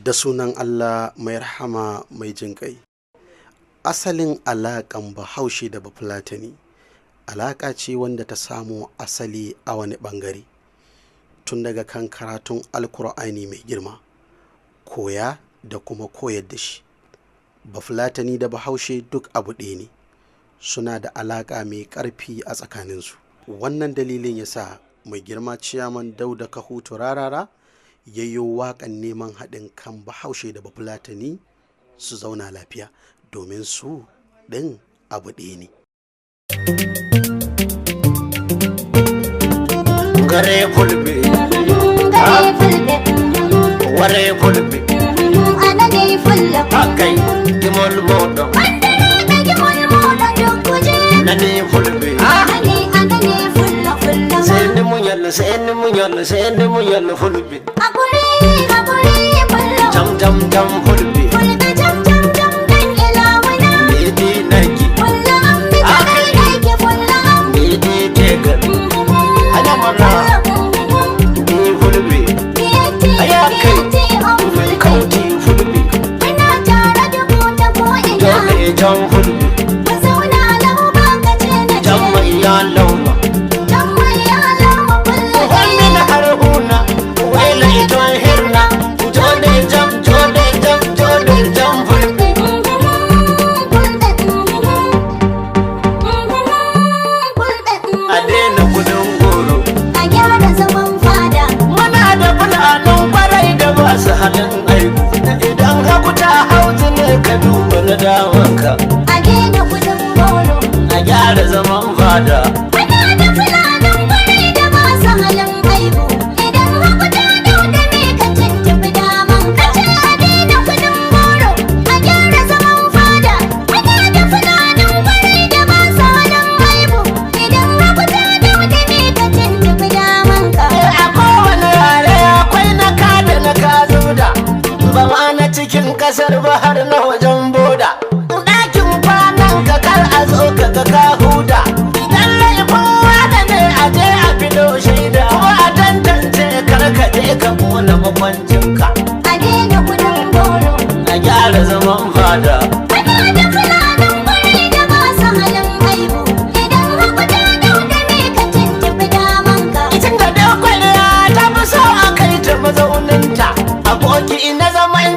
Da sunan Allah mai rahama mai jin ƙai. Asalin alaƙan Bahaushe da Bafulatani alaƙa ce wanda ta samo asali a wani ɓangare, tun daga kan karatun Alkur'ani mai girma, koya da kuma koyar da shi. Bafulatani da Bahaushe duk abu ɗaya ne, suna da alaƙa mai ƙarfi a tsakaninsu. Wannan dalilin ya sa mai girma Ciyaman Dauda Kahutu Rarara ya yi waƙan neman haɗin kan Bahaushe da Bafulatani su zauna lafiya, domin su ɗin abu ɗaya ne. Gare fulbe, ware fulbe, anane fulla, akai gimol modo, nane fulbe, anane fulla fulla. sende munyal fulbe, Hakuri fulla, jam fulbe, fulla jam dan ilawuna. mede nagi, Fulla ammi kadai nake fulla ammi. mede tegal, ana mana, di fulbe, Kiyati on fulbe. kauti fulbe, Muna tare da ku ta ko ina. dole jam fulbe, Mu zauna lau ba ka ce na ce. jam mai ya lauma. Dan mai yalan mu fulla Wani na haruna, waila iton hirna, jode jam fulbe. A daina kudin goro. A gyara zaman fada. Muna da fulanin kwarai da masu halin aibu. Idan haku ta hautu ne ka duba na damanka. A daina kudin goro. A gyara zaman fada. Muna da fulanin kwarai da masu halin aibu. Idan haku ta dauda me ka tuntuɓi daman ka ce a daina kudin goro. A gyara zaman fada. Muna da fulanin kwarai da masu halin aibu. Idan haku ta dauda me ka tuntuɓi daman ka. A kowane yare akwai na kada na kazuda. Ba ma na cikin kasar ba har na wajen boda. Ɗakin kwanan ka kar a zo ka ga ka huda. Idan laifin wada ne a je a fito shaida. Kuma a tantance kar ka je ka kona makwancinka. A daina kudin goro. A gyara zaman fada. Muna da fulanin kwarai da masu halin aibu. Idan haku ta dauda me ka tuntuɓi daman ka. Itin da dakwai ta fi so a kai ta mazauninta. Aboki na zaman